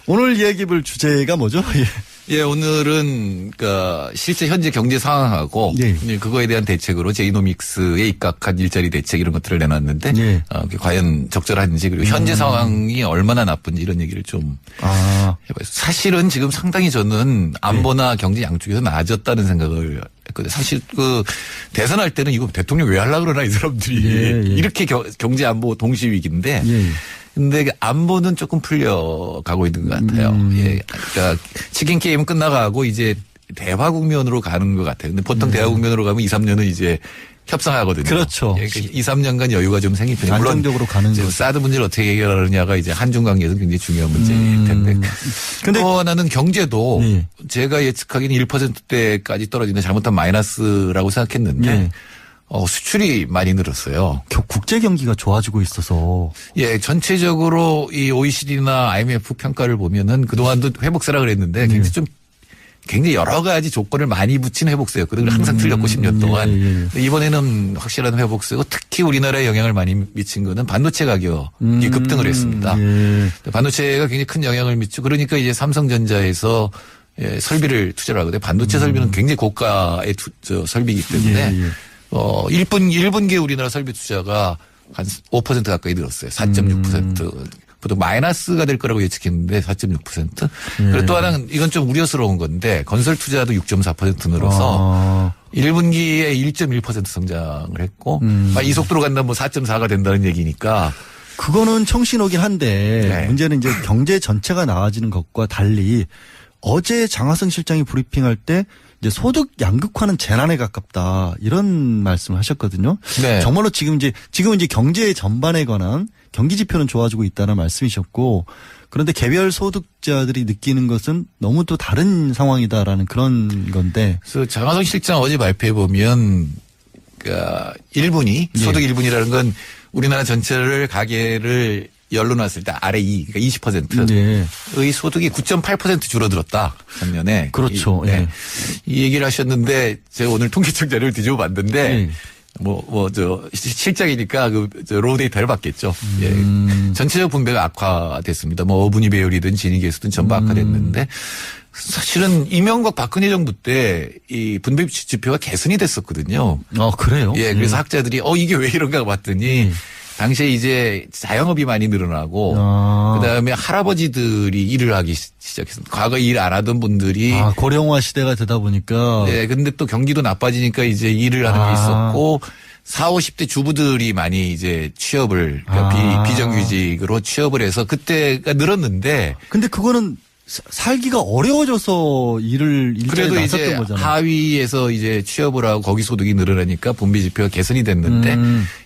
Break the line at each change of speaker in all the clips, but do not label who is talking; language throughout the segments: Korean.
오늘 이야기해볼 주제가 뭐죠? 예.
예, 오늘은 그러니까 실제 현재 경제 상황하고
예.
그거에 대한 대책으로 제이노믹스에 입각한 일자리 대책 이런 것들을 내놨는데
예.
그게 과연 적절한지 그리고 현재 상황이 얼마나 나쁜지 이런 얘기를 좀 해봐요. 사실은 지금 상당히 저는 안보나 경제 양쪽에서 나아졌다는 생각을 했거든요. 사실 대선할 때는 이거 대통령 왜 하려고 그러나 이 사람들이 이렇게 경제 안보 동시 위기인데 근데 안보는 조금 풀려가고 있는 것 같아요. 예. 그러니까 치킨 게임은 끝나가고 이제 대화 국면으로 가는 것 같아요. 근데 보통 대화 국면으로 가면 2, 3년은 이제 협상하거든요.
그렇죠.
예. 2, 3년간 여유가 좀 생길 텐데. 물론
안정적으로 가는 거죠.
사드 문제를 어떻게 해결하느냐가 이제 한중 관계에서 굉장히 중요한 문제일 텐데. 근데 또 하나는 경제도 제가 예측하기는 1%대까지 떨어지는 잘못한 마이너스라고 생각했는데 수출이 많이 늘었어요.
국제 경기가 좋아지고 있어서.
예, 전체적으로 이 OECD나 IMF 평가를 보면은 그동안도 회복세라 그랬는데 굉장히 여러 가지 조건을 많이 붙인 회복세였거든요. 항상 틀렸고 10년 동안. 이번에는 확실한 회복세고 특히 우리나라에 영향을 많이 미친 거는 반도체 가격이 급등을 했습니다. 반도체가 굉장히 큰 영향을 미치고 그러니까 이제 삼성전자에서 설비를 투자를 하거든요. 반도체 설비는 굉장히 고가의 설비이기 때문에 1분기에 우리나라 설비 투자가 한 5% 가까이 늘었어요. 4.6%. 보통 마이너스가 될 거라고 예측했는데 4.6%. 그리고 또 하나는 이건 좀 우려스러운 건데 건설 투자도 6.4% 늘어서 1분기에 1.1% 성장을 했고 이 속도로 간다면 뭐 4.4가 된다는 얘기니까.
그거는 청신호긴 한데 문제는 이제 경제 전체가 나아지는 것과 달리 어제 장하성 실장이 브리핑할 때 이제 소득 양극화는 재난에 가깝다 이런 말씀을 하셨거든요. 네. 정말로 지금은 이제 경제 전반에 관한 경기 지표는 좋아지고 있다는 말씀이셨고 그런데 개별 소득자들이 느끼는 것은 너무 또 다른 상황이다라는 그런 건데.
그래서 장하성 실장 어제 발표해 보면 그러니까 1분위 소득 1분위라는 건 우리나라 전체를 가계를 열로 놨을 때 아래 2, 그러니까 20%의 소득이 9.8% 줄어들었다. 작년에.
그렇죠.
이 얘기를 하셨는데 제가 오늘 통계청 자료를 뒤집어 봤는데 실장이니까 로우 데이터를 봤겠죠. 전체적 분배가 악화됐습니다. 뭐 어분위 배율이든 진위 계수든 전부 악화됐는데 사실은 이명박 박근혜 정부 때 이 분배 지표가 개선이 됐었거든요.
그래요?
예, 그래서 학자들이 이게 왜 이런가 봤더니 당시에 이제 자영업이 많이 늘어나고 그다음에 할아버지들이 일을 하기 시작했습니다. 과거 일 안 하던 분들이
고령화 시대가 되다 보니까
근데 또 경기도 나빠지니까 이제 일을 하는 게 있었고 40, 50대 주부들이 많이 이제 취업을 그러니까 비정규직으로 취업을 해서 그때가 늘었는데
근데 그거는 살기가 어려워져서 일자리에
그래도
나섰던
이제
거잖아요.
하위에서 이제 취업을 하고 거기 소득이 늘어나니까 분배 지표가 개선이 됐는데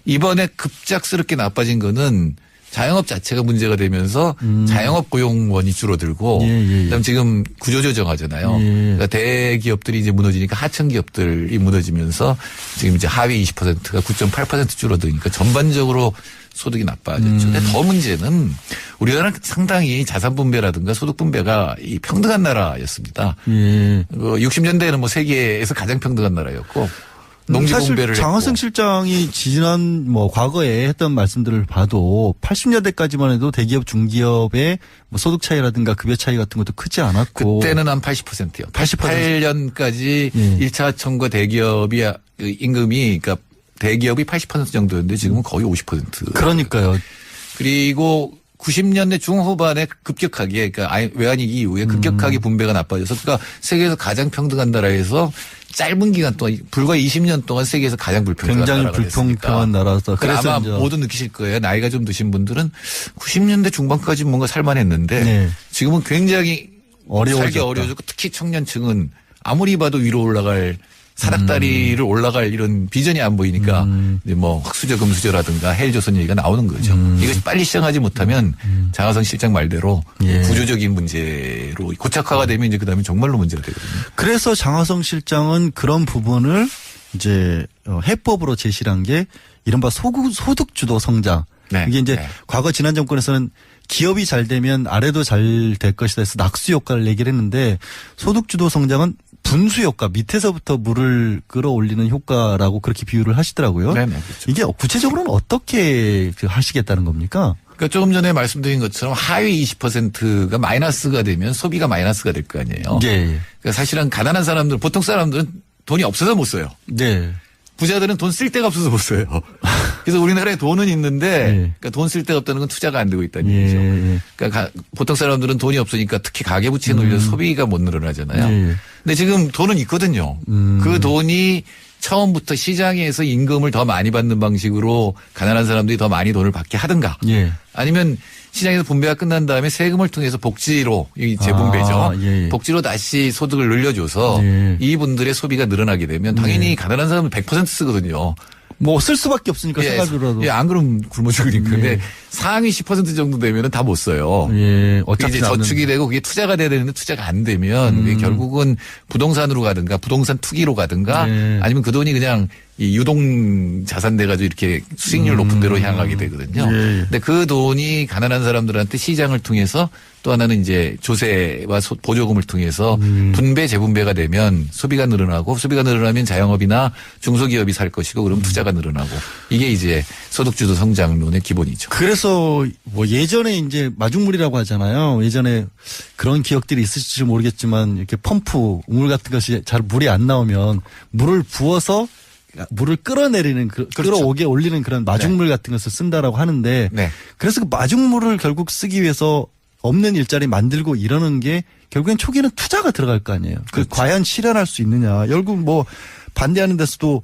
이번에 급작스럽게 나빠진 거는 자영업 자체가 문제가 되면서 자영업 고용원이 줄어들고 그다음 지금 구조조정하잖아요. 그러니까 대기업들이 이제 무너지니까 하청 기업들이 무너지면서 지금 이제 하위 20%가 9.8% 줄어드니까 전반적으로 소득이 나빠졌죠. 근데 더 문제는 우리나라는 상당히 자산 분배라든가 소득 분배가 이 평등한 나라였습니다. 60년대에는 뭐 세계에서 가장 평등한 나라였고 농지 분배를
사실 장하성 실장이 지난 과거에 했던 말씀들을 봐도 80년대까지만 해도 대기업 중기업의 소득 차이라든가 급여 차이 같은 것도 크지 않았고
그때는 한 80%요. 88년까지 1차 청과 대기업이 임금이 그러니까 대기업이 80% 정도였는데 지금은 거의 50%.
그러니까요.
그리고 90년대 중후반에 급격하게 그러니까 외환위기 이후에 급격하게 분배가 나빠져서 그러니까 세계에서 가장 평등한 나라에서 짧은 기간 동안 불과 20년 동안 세계에서 가장 불평등한 나라가
굉장히 불평등한 나라서
그래서 아마 모두 느끼실 거예요. 나이가 좀 드신 분들은 90년대 중반까지 뭔가 살만했는데 지금은 굉장히 살기 어려워졌고 특히 청년층은 아무리 봐도 위로 올라갈 사닥다리를 올라갈 이런 비전이 안 보이니까 이제 뭐 확수저 금수저라든가 헬조선 얘기가 나오는 거죠. 이것이 빨리 시정하지 못하면 장하성 실장 말대로 구조적인 문제로 고착화가 되면 이제 그다음에 정말로 문제가 되거든요.
그래서 장하성 실장은 그런 부분을 이제 해법으로 제시를 한 게 이른바 소득 주도 성장. 이게 이제 과거 지난 정권에서는 기업이 잘 되면 아래도 잘 될 것이다 해서 낙수 효과를 얘기를 했는데 소득 주도 성장은 분수 효과, 밑에서부터 물을 끌어올리는 효과라고 그렇게 비유를 하시더라고요.
그렇죠.
이게 구체적으로는 어떻게 하시겠다는 겁니까?
그러니까 조금 전에 말씀드린 것처럼 하위 20%가 마이너스가 되면 소비가 마이너스가 될 거 아니에요.
예.
그러니까 사실은 가난한 사람들, 보통 사람들은 돈이 없어서 못 써요.
네.
부자들은 돈 쓸 데가 없어서 못 써요. 그래서 우리나라에 돈은 있는데
예.
그러니까 돈 쓸 데가 없다는 건 투자가 안 되고 있다는
예.
얘기죠. 그러니까 보통 사람들은 돈이 없으니까 특히 가계부채에 눌려서 소비가 못 늘어나잖아요.
예.
근데 지금 돈은 있거든요. 그 돈이 처음부터 시장에서 임금을 더 많이 받는 방식으로 가난한 사람들이 더 많이 돈을 받게 하든가
예.
아니면 시장에서 분배가 끝난 다음에 세금을 통해서 복지로 이 재분배죠.
예.
복지로 다시 소득을 늘려줘서
예.
이분들의 소비가 늘어나게 되면 당연히 가난한 사람은 100% 쓰거든요.
뭐 쓸 수밖에 없으니까 생활비로라도.
예, 안 그러면 굶어 죽으니까. 근데
예.
상위 10% 정도 되면은 다 못 써요.
예.
그게
어차피
이제 저축이 되고 그게 투자가 돼야 되는데 투자가 안 되면 그게 결국은 부동산으로 가든가 부동산 투기로 가든가
예.
아니면 그 돈이 그냥 이 유동 자산 돼가지고 이렇게 수익률 높은 데로 향하게 되거든요.
예.
근데 그 돈이 가난한 사람들한테 시장을 통해서 또 하나는 이제 조세와 보조금을 통해서 분배 재분배가 되면 소비가 늘어나고 소비가 늘어나면 자영업이나 중소기업이 살 것이고 그럼 투자가 늘어나고 이게 이제 소득주도 성장론의 기본이죠.
그래서 뭐 예전에 이제 마중물이라고 하잖아요. 예전에 그런 기억들이 있으실지 모르겠지만 이렇게 펌프 우물 같은 것이 잘 물이 안 나오면 물을 부어서 물을 끌어내리는 끌어오게 올리는 그런 마중물 같은 것을 쓴다라고 하는데
네.
그래서 그 마중물을 결국 쓰기 위해서 없는 일자리 만들고 이러는 게 결국엔 초기는 투자가 들어갈 거 아니에요.
그렇죠.
과연 실현할 수 있느냐. 결국 뭐 반대하는 데서도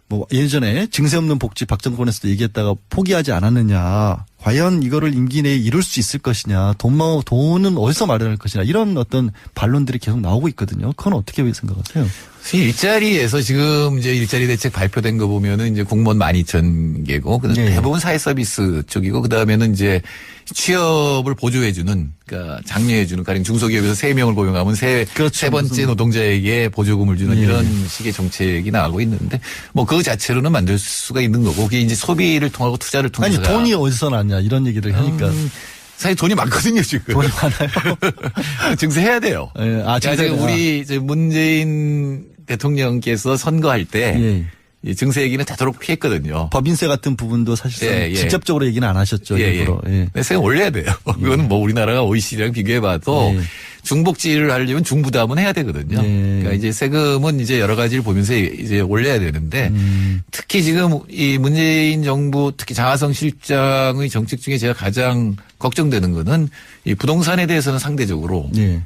뭐 예전에 증세 없는 복지 박정권에서도 얘기했다가 포기하지 않았느냐. 과연 이거를 임기 내에 이룰 수 있을 것이냐. 돈은 어디서 마련할 것이냐. 이런 어떤 반론들이 계속 나오고 있거든요. 그건 어떻게 생각하세요?
일자리에서 지금 이제 일자리 대책 발표된 거 보면은 이제 공무원 12,000개고 그다음에
예.
대부분 사회 서비스 쪽이고 그다음에는 이제 취업을 보조해주는 그러니까 장려해주는 가령 중소기업에서 3명을 고용하면
그렇죠.
세 번째
무슨.
노동자에게 보조금을 주는
예.
이런 식의 정책이 나가고 있는데 뭐 그 자체로는 만들 수가 있는 거고 그게 이제 소비를 통하고 투자를 통해서
아니 돈이 어디서 났냐 이런 얘기를 하니까
사실 돈이 많거든요 지금.
돈이 많아요.
증세해야 돼요.
예,
지금 우리 이제 문재인 대통령께서 선거할 때
예.
이 증세 얘기는 되도록 피했거든요.
법인세 같은 부분도 사실상
예.
직접적으로 얘기는 안 하셨죠. 일부러. 예.
근데 세금 올려야 돼요. 그거는 뭐 우리나라가 OECD랑 비교해봐도
예.
중복지를 하려면 중부담은 해야 되거든요.
예.
그러니까 이제 세금은 이제 여러 가지를 보면서 이제 올려야 되는데 특히 지금 이 문재인 정부 특히 장하성 실장의 정책 중에 제가 가장 걱정되는 거는 이 부동산에 대해서는 상대적으로
예.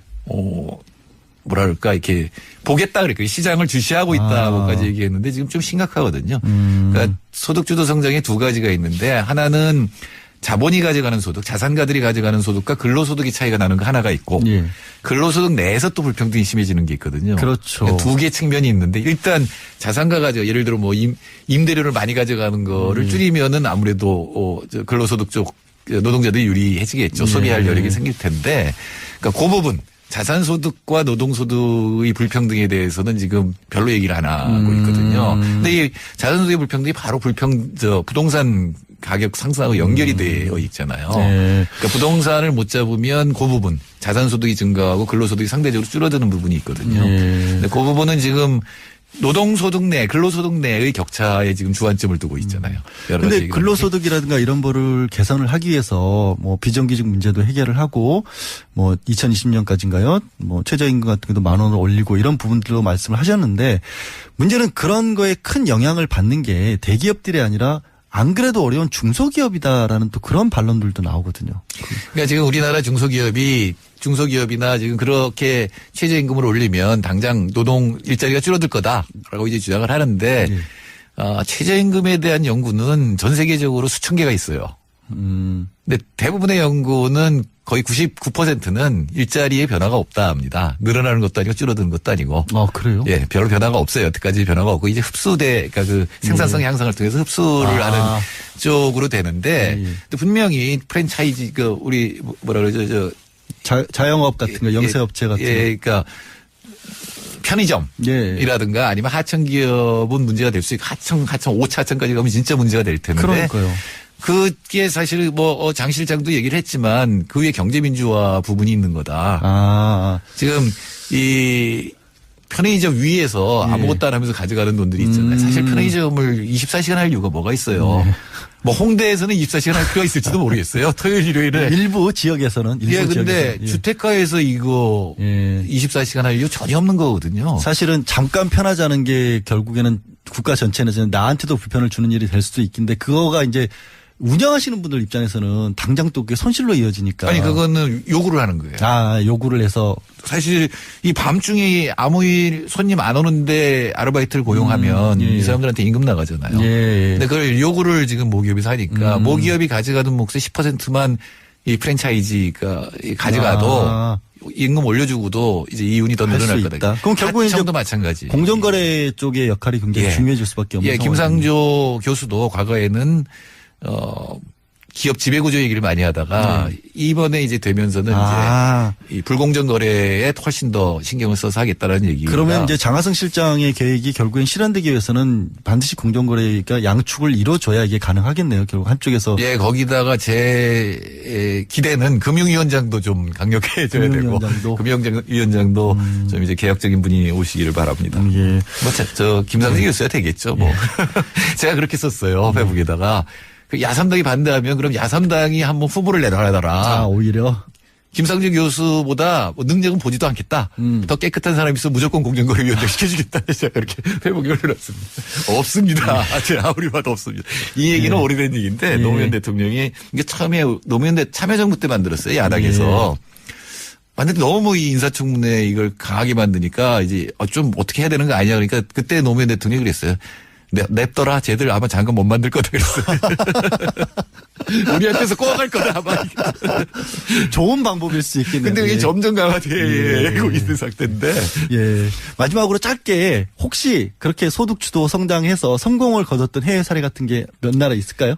뭐랄까 이렇게 보겠다 그러니까 시장을 주시하고 있다고까지 얘기했는데 지금 좀 심각하거든요. 그러니까 소득주도 성장에 두 가지가 있는데 하나는 자본이 가져가는 소득, 자산가들이 가져가는 소득과 근로소득의 차이가 나는 거 하나가 있고
예.
근로소득 내에서 또 불평등이 심해지는 게 있거든요.
그렇죠.
그러니까 두 개의 측면이 있는데 일단 자산가 가져 예를 들어 뭐 임대료를 많이 가져가는 거를 줄이면은 아무래도 근로소득 쪽 노동자들이 유리해지겠죠. 소비할 여력이 생길 텐데 그러니까 그 부분 자산소득과 노동소득의 불평등에 대해서는 지금 별로 얘기를 안 하고 있거든요. 근데 이 자산소득의 불평등이 바로 부동산 가격 상승하고 연결이 되어 있잖아요.
네.
그러니까 부동산을 못 잡으면 그 부분 자산소득이 증가하고 근로소득이 상대적으로 줄어드는 부분이 있거든요. 근데 그 부분은 지금 노동소득 내, 근로소득 내의 격차에 지금 주안점을 두고 있잖아요.
그런데 근로소득이라든가 이런 거를 개선을 하기 위해서 뭐 비정규직 문제도 해결을 하고 뭐 2020년까지인가요? 뭐 최저임금 같은 것도 10,000원을 올리고 이런 부분들도 말씀을 하셨는데 문제는 그런 거에 큰 영향을 받는 게 대기업들이 아니라 안 그래도 어려운 중소기업이다라는 또 그런 반론들도 나오거든요.
그러니까 지금 우리나라 중소기업이나 지금 그렇게 최저임금을 올리면 당장 노동 일자리가 줄어들 거다라고 이제 주장을 하는데 최저임금에 대한 연구는 전 세계적으로 수천 개가 있어요. 근데 대부분의 연구는 거의 99%는 일자리에 변화가 없다 합니다. 늘어나는 것도 아니고 줄어드는 것도 아니고.
그래요?
예, 별 변화가 없어요. 여태까지 변화가 없고 이제 그러니까 그 생산성 향상을 통해서 흡수를 하는 쪽으로 되는데 또 분명히 프랜차이즈 우리 뭐라 그러죠?
자영업 같은 거, 영세업체 같은 거.
예, 그러니까 편의점이라든가 아니면 하청 기업은 문제가 될 수 있고 하청 5차청까지 가면 진짜 문제가 될 텐데.
그러니까요.
그게 사실 장 실장도 얘기를 했지만 그 위에 경제민주화 부분이 있는 거다.
아.
지금 이 편의점 위에서
예.
아무것도 안 하면서 가져가는 돈들이 있잖아요. 사실 편의점을 24시간 할 이유가 뭐가 있어요. 뭐 홍대에서는 24시간 할 필요가 있을지도 모르겠어요. 토요일, 일요일에.
일부 지역에서는. 일부
예, 근데
지역에서는. 예.
주택가에서 이거
예.
24시간 할 이유 전혀 없는 거거든요.
사실은 잠깐 편하자는 게 결국에는 국가 전체는 나한테도 불편을 주는 일이 될 수도 있긴데 그거가 이제 운영하시는 분들 입장에서는 당장 또 그게 손실로 이어지니까.
아니, 그거는 요구를 하는 거예요.
아, 요구를 해서.
사실 이 밤중에 아무 일 손님 안 오는데 아르바이트를 고용하면
예.
이 사람들한테 임금 나가잖아요.
예.
근데 그걸 요구를 지금 모기업에서 하니까 모기업이 가져가는 몫의 10%만 이 프랜차이즈가 가져가도
아.
임금 올려주고도 이제 이윤이 더
할
늘어날
수
거다.
있다. 그럼 결국은 이제
하청도 마찬가지.
공정거래 쪽의 역할이 굉장히
예.
중요해질 수밖에 없는
예,
상황이군요.
김상조 교수도 과거에는 기업 지배구조 얘기를 많이 하다가 이번에 이제 되면서는
아.
이제 이 불공정 거래에 훨씬 더 신경을 써서 하겠다라는 얘기가.
그러면 이제 장하성 실장의 계획이 결국엔 실현되기 위해서는 반드시 공정거래가 양축을 이루어줘야 이게 가능하겠네요. 결국 한쪽에서.
예, 거기다가 제 기대는 금융위원장도 좀 강력해져야
금융위원장도.
되고 금융위원장도 좀 이제 개혁적인 분이 오시기를 바랍니다.
예.
뭐 저 김상조 교수야 되겠죠. 뭐 제가 그렇게 썼어요. 페북에다가. 그 야삼당이 반대하면 그럼 야삼당이 한번 후보를 내놔라.
아, 오히려.
김상조 교수보다 뭐 능력은 보지도 않겠다. 더 깨끗한 사람이 있으면 무조건 공정거래위원장 시켜주겠다. 제가 그렇게 페북에 올려놨습니다. 없습니다. 제가 아무리 봐도 없습니다. 이 얘기는
예.
오래된 얘기인데
예.
노무현 대통령이 이게 처음에 노무현 참여정부 때 만들었어요. 야당에서. 만데 너무 이 인사청문회 이걸 강하게 만드니까 이제 좀 어떻게 해야 되는 거 아니냐. 그러니까 그때 노무현 대통령이 그랬어요. 냅둬라. 쟤들 아마 장관 못 만들 거다 그랬어요. 우리한테서 꼬아갈 거다 아마.
좋은 방법일 수 있겠네요.
근데 이게
예.
점점 강화되고 있는 상태인데.
예. 마지막으로 짧게 혹시 그렇게 소득 주도 성장해서 성공을 거뒀던 해외 사례 같은 게 몇 나라 있을까요?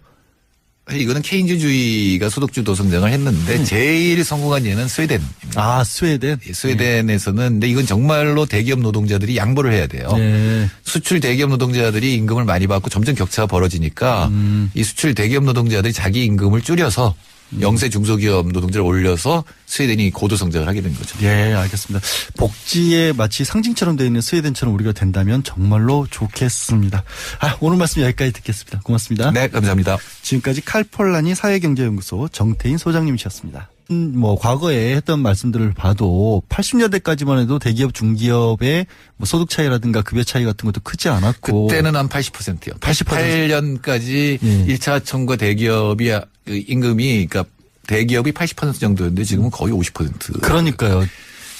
이거는 케인즈주의가 소득주도 성장을 했는데 제일 성공한 예는 스웨덴입니다.
아, 스웨덴.
스웨덴에서는 근데 이건 정말로 대기업 노동자들이 양보를 해야 돼요.
예.
수출 대기업 노동자들이 임금을 많이 받고 점점 격차가 벌어지니까 이 수출 대기업 노동자들이 자기 임금을 줄여서 영세 중소기업 노동자를 올려서 스웨덴이 고도 성장을 하게 된 거죠.
예, 알겠습니다. 복지에 마치 상징처럼 되어 있는 스웨덴처럼 우리가 된다면 정말로 좋겠습니다. 아, 오늘 말씀 여기까지 듣겠습니다. 고맙습니다.
네, 감사합니다.
지금까지 칼폴라니 사회경제연구소 정태인 소장님이셨습니다. 뭐 과거에 했던 말씀들을 봐도 80년대까지만 해도 대기업 중기업의 뭐 소득 차이라든가 급여 차이 같은 것도 크지 않았고
그때는 한 80%요.
80%.
88년까지
예.
1차 하청과 대기업이 그 임금이 그러니까 대기업이 80% 정도였는데 지금은 거의 50%.
그러니까요.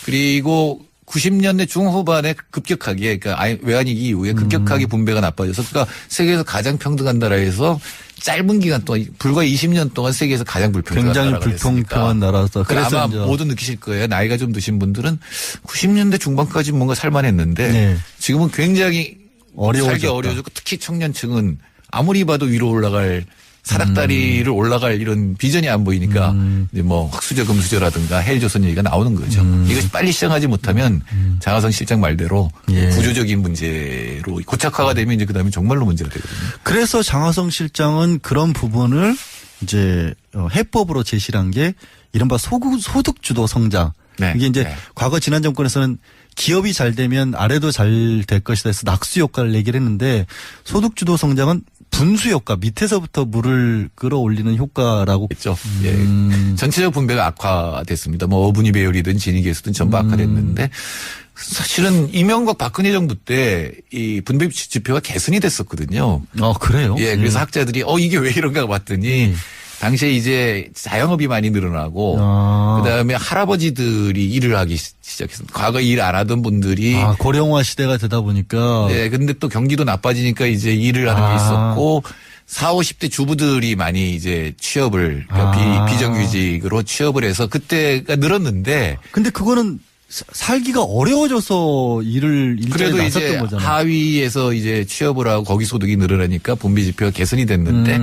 그리고 90년대 중후반에 급격하게 그러니까 외환위기 이후에 급격하게 분배가 나빠져서 그러니까 세계에서 가장 평등한 나라에서 짧은 기간 동안 불과 20년 동안 세계에서 가장 불평등한
굉장히
나라가
불평등한 나라서
그래서
그래서
아마
이제
모두 느끼실 거예요. 나이가 좀 드신 분들은 90년대 중반까지 뭔가 살만했는데
네.
지금은 굉장히
어려워졌다.
살기 어려워졌고 특히 청년층은 아무리 봐도 위로 올라갈 사닥다리를 올라갈 이런 비전이 안 보이니까 이제 뭐 흑수저 금수저라든가 헬조선 얘기가 나오는 거죠. 이것이 빨리 시정하지 못하면 장하성 실장 말대로
예.
구조적인 문제로 고착화가 되면 이제 그다음에 정말로 문제가 되거든요.
그래서 장하성 실장은 그런 부분을 이제 해법으로 제시를 한 게 이른바 소득 주도 성장.
네.
이게 이제
네.
과거 지난 정권에서는 기업이 잘 되면 아래도 잘 될 것이다 해서 낙수 효과를 내기를 했는데 소득 주도 성장은 분수 효과 밑에서부터 물을 끌어올리는 효과라고
했죠. 예. 전체적 분배가 악화됐습니다. 뭐 어분이 배열이든 진위계수든 전부 악화됐는데 사실은 이명박 박근혜 정부 때 이 분배 지표가 개선이 됐었거든요.
그래요?
예. 그래서 학자들이 이게 왜 이런가 봤더니 당시에 이제 자영업이 많이 늘어나고 그다음에 할아버지들이 일을 하기 시작했습니다. 과거 일 안 하던 분들이
고령화 시대가 되다 보니까
네, 근데 또 경기도 나빠지니까 이제 일을 하는 게 있었고 40, 50대 주부들이 많이 이제 취업을 그러니까 비정규직으로 취업을 해서 그때가 늘었는데
근데 그거는 살기가 어려워져서 일자리에
그래도
나섰던
이제
거잖아요.
하위에서 이제 취업을 하고 거기 소득이 늘어나니까 분배 지표가 개선이 됐는데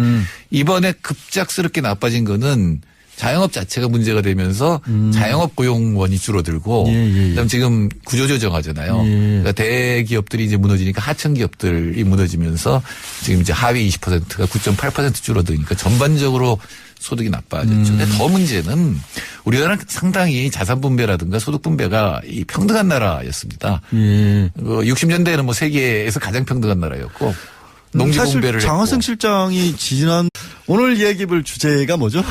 이번에 급작스럽게 나빠진 거는 자영업 자체가 문제가 되면서 자영업 고용원이 줄어들고 그다음 지금 구조조정하잖아요. 그러니까 대기업들이 이제 무너지니까 하청 기업들이 무너지면서 지금 이제 하위 20%가 9.8% 줄어드니까 전반적으로 소득이 나빠졌죠. 근데 더 문제는 우리나라는 상당히 자산 분배라든가 소득 분배가 이 평등한 나라였습니다. 60년대에는 뭐 세계에서 가장 평등한 나라였고 농지
사실
분배를
장하성
했고.
실장이 지난 오늘 이야기해볼 주제가 뭐죠?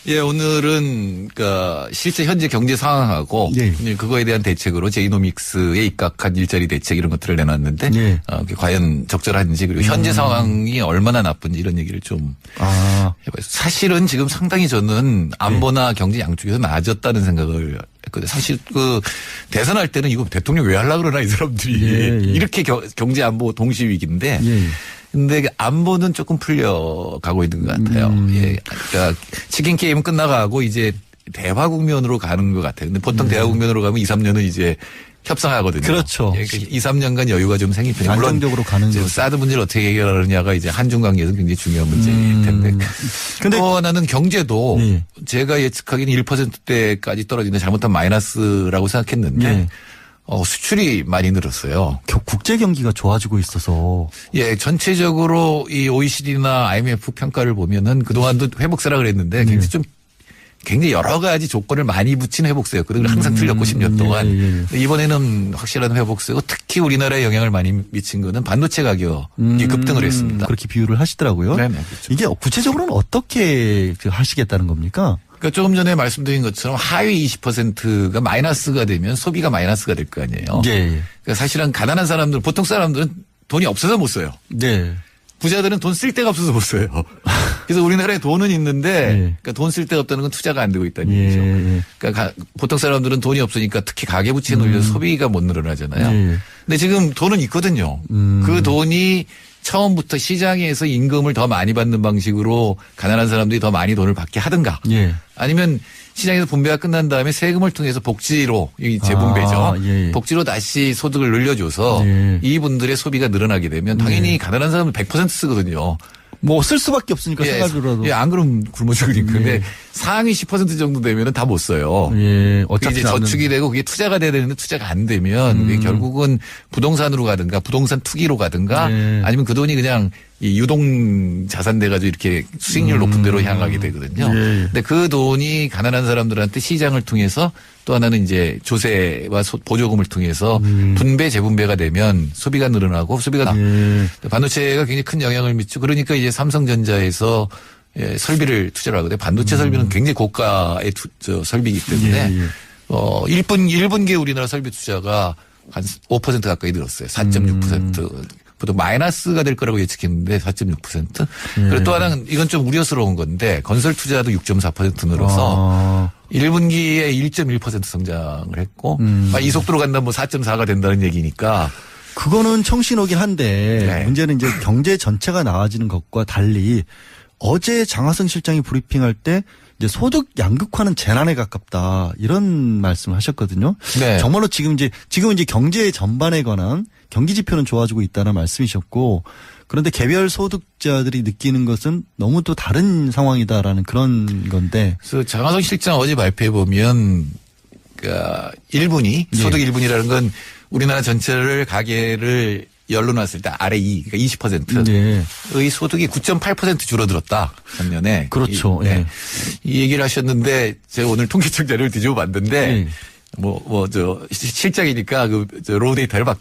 예, 오늘은 그러니까 실제 현재 경제 상황하고 그거에 대한 대책으로 제이노믹스에 입각한 일자리 대책 이런 것들을 내놨는데 그게 과연 적절한지 그리고 현재 상황이 얼마나 나쁜지 이런 얘기를 좀 해봐요. 사실은 지금 상당히 저는 안보나 경제 양쪽에서 나아졌다는 생각을 했거든요. 사실 그 대선할 때는 이거 대통령 왜 하려고 그러나 이 사람들이 이렇게 경제 안보 동시 위기인데 근데 안보는 조금 풀려가고 있는 것 같아요. 예. 그러니까 치킨 게임은 끝나가고 이제 대화 국면으로 가는 것 같아요. 근데 보통 대화 국면으로 가면 2, 3년은 이제 협상하거든요.
그렇죠.
예. 2, 3년간 여유가 좀 생길 텐데. 물론
안정적으로 가는 거죠.
사드 문제를 어떻게 해결하느냐가 이제 한중 관계에서 굉장히 중요한 문제일 텐데. 근데 또 하나는 경제도 제가 예측하기는 1%대까지 떨어지는 잘못한 마이너스라고 생각했는데 수출이 많이 늘었어요.
국제 경기가 좋아지고 있어서.
예, 전체적으로 이 OECD나 IMF 평가를 보면은 그동안도 회복세라 그랬는데 굉장히 여러 가지 조건을 많이 붙인 회복세였거든요. 항상 틀렸고 10년 동안. 이번에는 확실한 회복세고 특히 우리나라에 영향을 많이 미친 거는 반도체 가격이 급등을 했습니다.
그렇게 비유를 하시더라고요.
네, 그렇죠.
이게 구체적으로는 어떻게 하시겠다는 겁니까?
그러니까 조금 전에 말씀드린 것처럼 하위 20%가 마이너스가 되면 소비가 마이너스가 될 거 아니에요. 그러니까 사실은 가난한 사람들, 보통 사람들은 돈이 없어서 못 써요. 부자들은 돈 쓸 데가 없어서 못 써요. 그래서 우리나라에 돈은 있는데 그러니까 돈 쓸 데가 없다는 건 투자가 안 되고 있다는 얘기죠. 그러니까 보통 사람들은 돈이 없으니까 특히 가계부채에 눌려서 소비가 못 늘어나잖아요. 근데 지금 돈은 있거든요. 그 돈이 처음부터 시장에서 임금을 더 많이 받는 방식으로 가난한 사람들이 더 많이 돈을 받게 하든가 아니면 시장에서 분배가 끝난 다음에 세금을 통해서 복지로 이 재분배죠. 복지로 다시 소득을 늘려줘서 이분들의 소비가 늘어나게 되면 당연히 가난한 사람은 100% 쓰거든요.
뭐 쓸 수밖에 없으니까 생활비라도.
예, 안 그러면 굶어 죽으니까. 근데 상위 10% 정도 되면은 다 못 써요.
어차피
이제 저축이 되고 그게 투자가 돼야 되는데 투자가 안 되면 그게 결국은 부동산으로 가든가 부동산 투기로 가든가 아니면 그 돈이 그냥 이 유동 자산 돼가지고 이렇게 수익률 높은 데로 향하게 되거든요. 근데 그 돈이 가난한 사람들한테 시장을 통해서 또 하나는 이제 조세와 보조금을 통해서 분배 재분배가 되면 소비가 늘어나고 소비가 반도체가 굉장히 큰 영향을 미치고 그러니까 이제 삼성전자에서 설비를 투자를 하거든요. 반도체 설비는 굉장히 고가의 설비이기 때문에 1분기에 우리나라 설비 투자가 한 5% 가까이 늘었어요. 4.6%. 보통 마이너스가 될 거라고 예측했는데 4.6%. 그리고 또 하나는 이건 좀 우려스러운 건데 건설 투자도 6.4% 늘어서 1분기에 1.1% 성장을 했고 이 속도로 간다면 뭐 4.4가 된다는 얘기니까
그거는 청신호긴 한데 문제는 이제 경제 전체가 나아지는 것과 달리 어제 장하성 실장이 브리핑할 때 이제 소득 양극화는 재난에 가깝다 이런 말씀을 하셨거든요. 정말로 지금 이제 경제 전반에 관한 경기 지표는 좋아지고 있다는 말씀이셨고 그런데 개별 소득자들이 느끼는 것은 너무 또 다른 상황이다라는 그런 건데.
그래서 장하성 실장 어제 발표해 보면 그러니까 1분위 소득 1분위라는 건 우리나라 전체를 가계를 열로 놨을 때 아래 2, 그러니까 20%의 소득이 9.8% 줄어들었다. 작년에.
그렇죠.
이 얘기를 하셨는데 제가 오늘 통계청 자료를 뒤집어 봤는데 실장이니까 로우 데이터를 받게